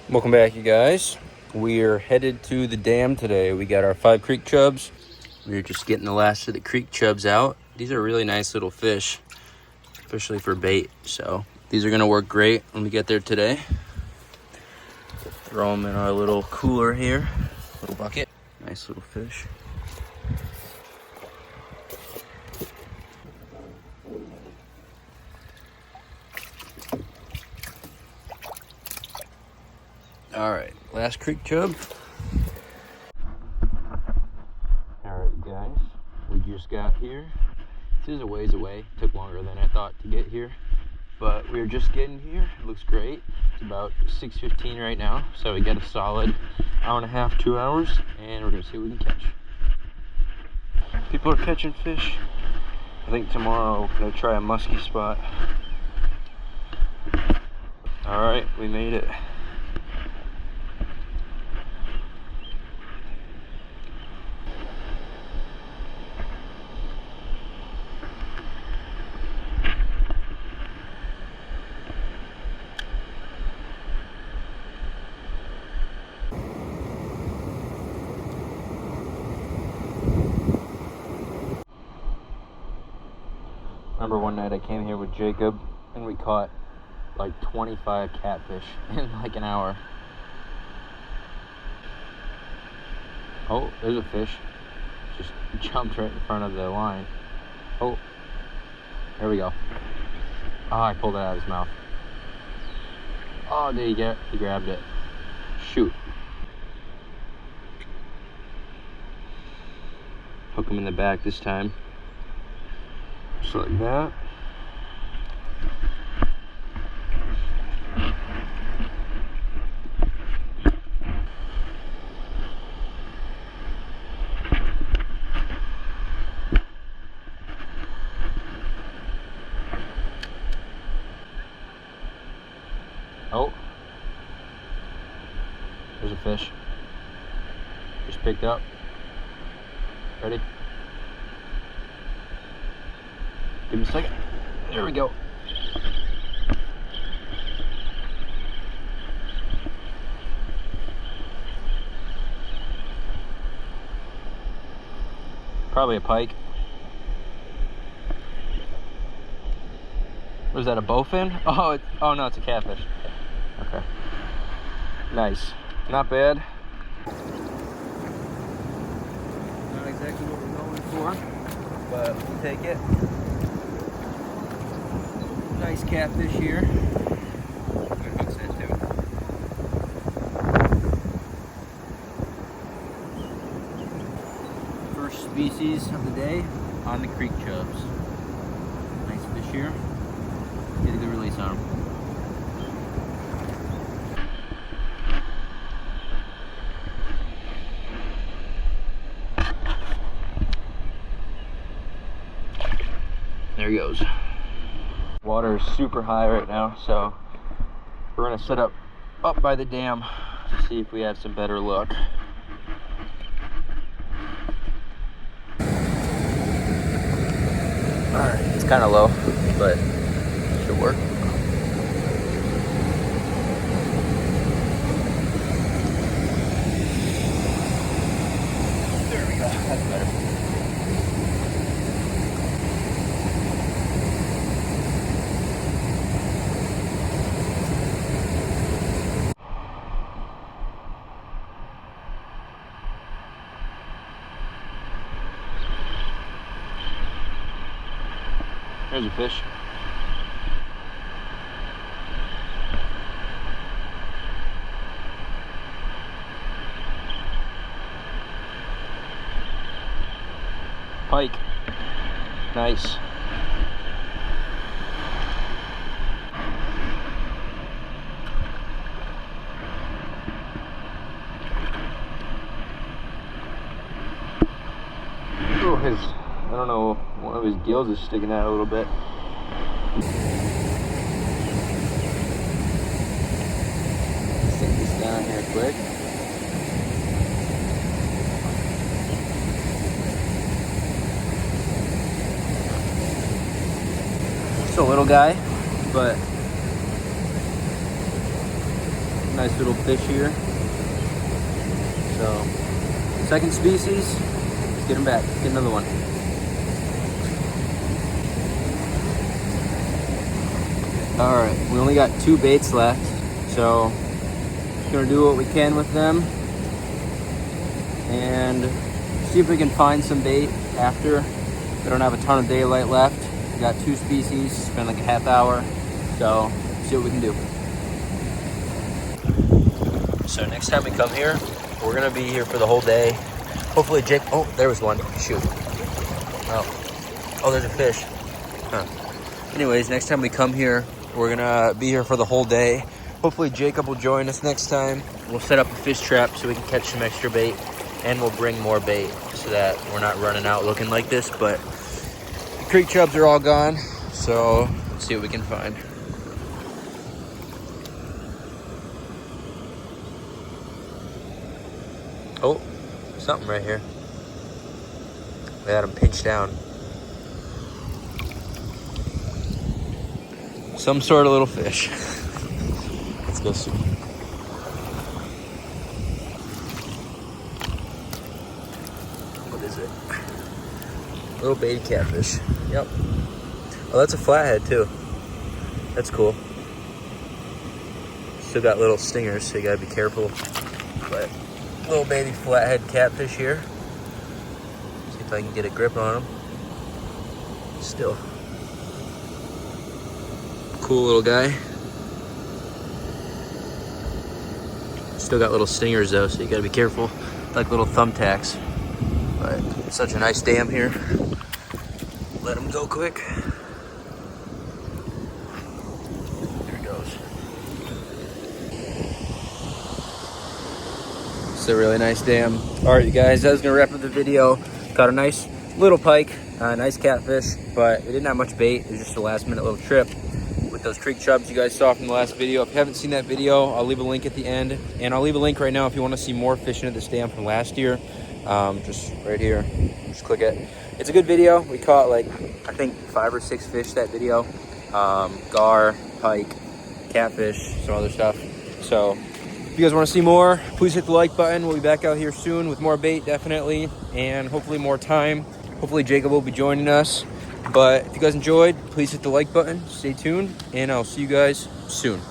Welcome back, you guys. We are headed to the dam today. We got our 5 creek chubs. We're just getting the last of the creek chubs out. These are really nice little fish, especially for bait. So these are gonna work great when we get there today. Throw them in our little cooler here, little bucket. Nice little fish. All right, last creek chub. All right, you guys, we just got here. This is a ways away. Took longer than I thought to get here, but we're just getting here. It looks great. It's about 6:15 right now, so we got a solid hour and a half, 2 hours, and we're gonna see what we can catch. People are catching fish. I think tomorrow we're gonna try a musky spot. All right, we made it. Remember one night I came here with Jacob and we caught like 25 catfish in like an hour. Oh, there's a fish. Just jumped right in front of the line. Oh, there we go. Oh, I pulled it out of his mouth. Oh, did he get it? He grabbed it. Shoot. Hook him in the back this time. Just like that. Oh, there's a fish. Just picked up. Ready? Give me a second. There we go. Probably a pike. Was that a bowfin? Oh no, it's a catfish. Okay. Nice. Not bad. Not exactly what we're going for, but we'll take it. Nice catfish here. Good hook set too. First species of the day on the creek chubs. Nice fish here. Get a good release on them. There he goes. Water is super high right now, so we're gonna set up by the dam to see if we have some better luck. Alright, it's kind of low, but should work. There we go, that's better. There's a fish. Pike. Nice. Oh, I don't know, one of his gills is sticking out a little bit. Stick this down here quick. Just a little guy, but Nice little fish here. So, second species. Let's get him back. Get another one. All right, we only got 2 baits left, so just gonna do what we can with them and see if we can find some bait after. We don't have a ton of daylight left. We got 2 species, spend like a half hour, so see what we can do. So next time we come here, we're gonna be here for the whole day. Hopefully Jake, oh, there was one, shoot. Oh, there's a fish. Huh. Anyways, next time we come here, we're gonna be here for the whole day. Hopefully Jacob will join us next time. We'll set up a fish trap so we can catch some extra bait, and we'll bring more bait so that we're not running out looking like this. But the creek chubs are all gone, so let's see what we can find. Oh, something right here. We had him pinched down. Some sort of little fish. Let's go see. What is it? Little baby catfish. Yep. Oh, that's a flathead too. That's cool. Still got little stingers, so you gotta be careful. But little baby flathead catfish here. See if I can get a grip on him. Still. Cool little guy. Still got little stingers though, so you gotta be careful. Like little thumbtacks. But it's such a nice dam here. Let him go quick. There he goes. It's a really nice dam. All right, you guys, that was gonna wrap up the video. Got a nice little pike, nice catfish, but it didn't have much bait. It was just a last minute little trip with those creek chubs you guys saw from the last video. If you haven't seen that video, I'll leave a link at the end, and I'll leave a link right now if you want to see more fishing at this dam from last year. Just right here, just click it. It's a good video. We caught like, I think 5 or 6 fish that video. Gar, pike, catfish, some other stuff. So if you guys want to see more, please hit the like button. We'll be back out here soon with more bait, definitely, and hopefully more time. Hopefully Jacob will be joining us. But if you guys enjoyed, please hit the like button, stay tuned, and I'll see you guys soon.